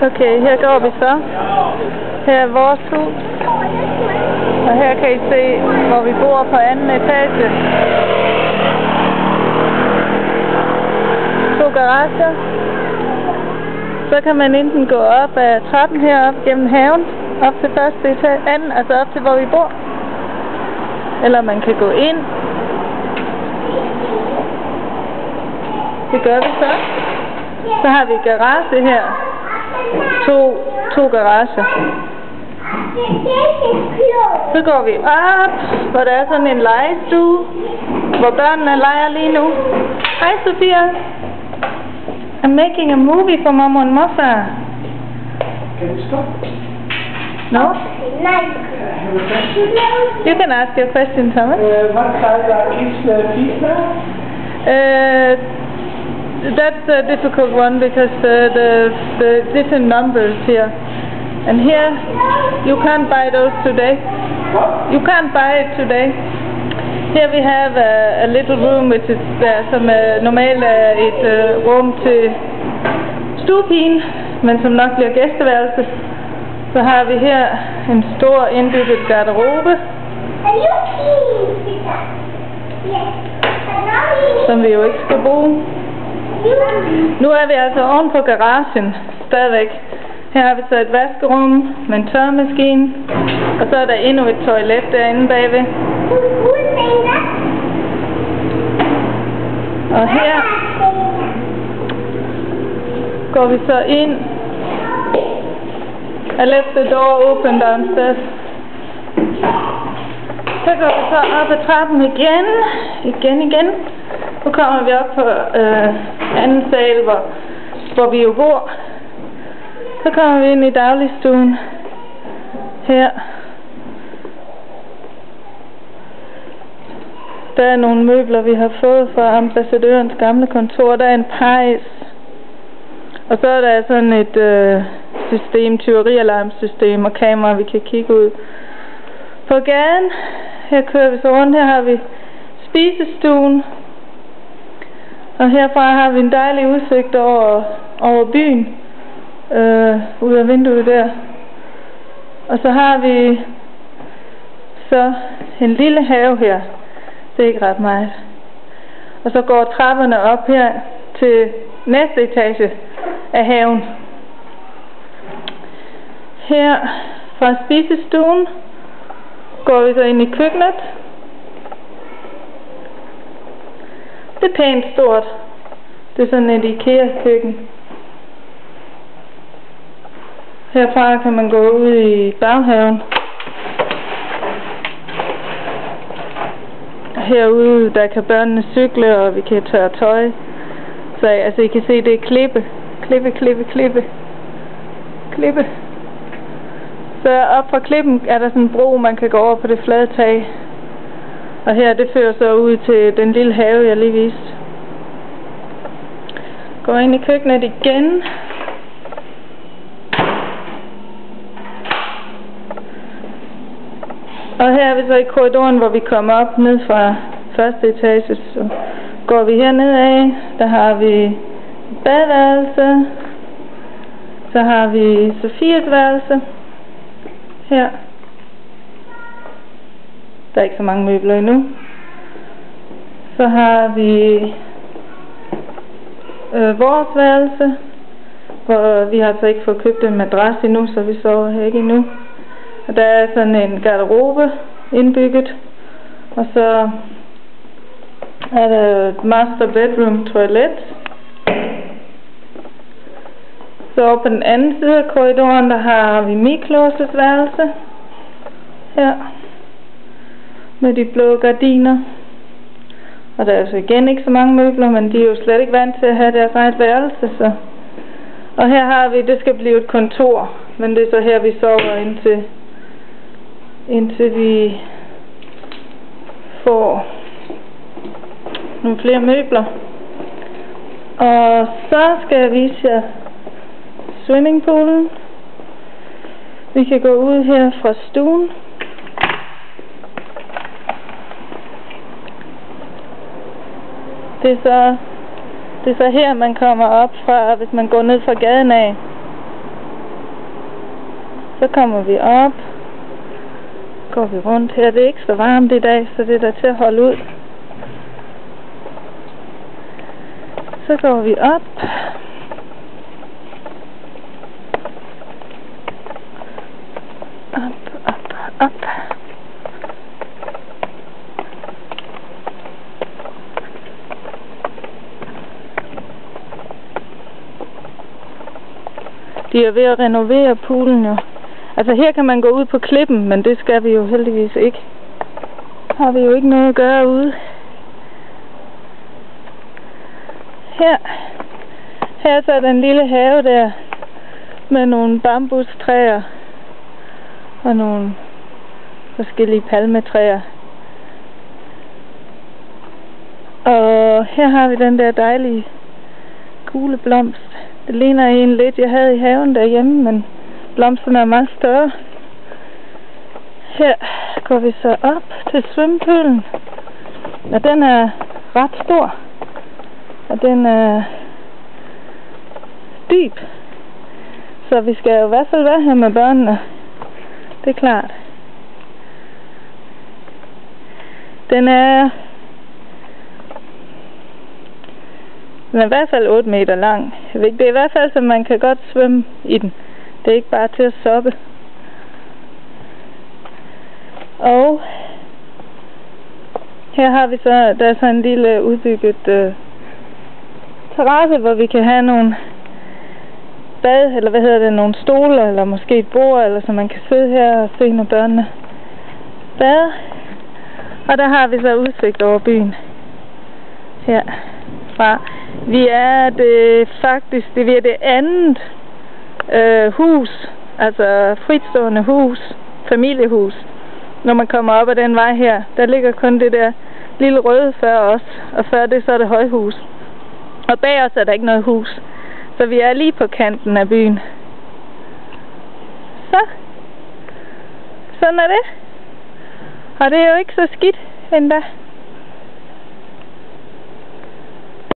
Okay, her går vi så. Her er vores hus. Og her kan I se, hvor vi bor på anden etage. 2 garager. Så kan man enten gå op ad trappen herop gennem haven, op til første etage, anden, altså op til hvor vi bor. Eller man kan gå ind. Det gør vi så. Så har vi garage her. To garager. Så går vi op, hvor der er sådan en legestue, hvor børnene leger lige nu. Hej Sofia. I'm making a movie for Mom and Mossa. Can you stop? No? You can ask your question, Thomas. What size are kids' feet now? That's a difficult one because the different numbers here. And here, you can't buy those today. What? You can't buy it today. Here we have a little room which is som normalt er et rum til stuepigen, men som nok bliver gæsteværelse. Så har vi her en stor indbygget garderobe, som vi jo ikke skal bruge. Nu er vi altså oven på garagen, stadigvæk. Her har vi så et vaskerum med en tørremaskine, og så er der endnu et toilet derinde bagved. Og her går vi så ind. I left the door open downstairs. Så går vi så op ad trappen igen. Nu kommer vi op på anden sal, hvor vi jo bor. Så kommer vi ind i dagligstuen. Her. Der er nogle møbler, vi har fået fra ambassadørens gamle kontor. Der er en pejs. Og så er der sådan et tyverialarmsystem og kamera, vi kan kigge ud på gaden. Her kører vi så rundt. Her har vi spisestuen. Og herfra har vi en dejlig udsigt over byen. Ud af vinduet der. Og så har vi så en lille have her. Det er ikke ret meget. Og så går trapperne op her til næste etage af haven. Her fra spisestuen går vi så ind i køkkenet. Det er pænt stort. Det er sådan et IKEA-køkken. Herfra kan man gå ud i baghaven. Herude, der kan børnene cykle, og vi kan tørre tøj. Så altså, I kan se, det er klippe. Klippe. Så op fra klippen er der sådan en bro, man kan gå over på det flade tag. Og her, det fører så ud til den lille have, jeg lige viste. Går ind i køkkenet igen. Og her er vi så i korridoren, hvor vi kommer op ned fra første etage. Så går vi herned af. Der har vi badeværelse. Så har vi Sofies værelse. Her. Der er ikke så mange møbler endnu. Så har vi vores værelse, hvor vi har så ikke fået købt en madras endnu, så vi sover her ikke endnu. Og der er sådan en garderobe indbygget, og så er der et master bedroom toilet. Så over på den anden side af korridoren, der har vi Miklåses værelse. Her. Med de blå gardiner. Og der er altså igen ikke så mange møbler, men de er jo slet ikke vant til at have deres eget værelse, så. Og her har vi, det skal blive et kontor, men det er så her vi sover indtil vi får nogle flere møbler. Og så skal jeg vise jer swimmingpoolen. Vi kan gå ud her fra stuen. Det er så her, man kommer op fra, hvis man går ned fra gaden af. Så kommer vi op. Går vi rundt her. Det er ikke så varmt i dag, så det er der til at holde ud. Så går vi op. Op. De er ved at renovere poolen jo. Altså her kan man gå ud på klippen, men det skal vi jo heldigvis ikke. Har vi jo ikke noget at gøre ude. Her er så den lille have der med nogle bambustræer og nogle forskellige palmetræer. Og her har vi den der dejlige gule blomst. Det ligner en lidt, jeg havde i haven derhjemme, men blomsterne er meget større. Her går vi så op til svømmepølen. Og den er ret stor. Og den er dyb. Så vi skal jo i hvert fald være her med børnene. Det er klart. Den er i hvert fald 8 meter lang. Det er i hvert fald, så man kan godt svømme i den. Det er ikke bare til at soppe. Og her har vi så, der er så en lille udbygget terrasse, hvor vi kan have nogle bad, eller nogle stole, eller måske et bord, eller så man kan sidde her og se, når børnene bader. Og der har vi så udsigt over byen. Herfra. Vi er det andet hus, altså fritstående hus, familiehus. Når man kommer op ad den vej her, der ligger kun det der lille røde før os, og før det så er det højhus. Og bag os er der ikke noget hus, så vi er lige på kanten af byen. Så, sådan er det. Og det er jo ikke så skidt endda.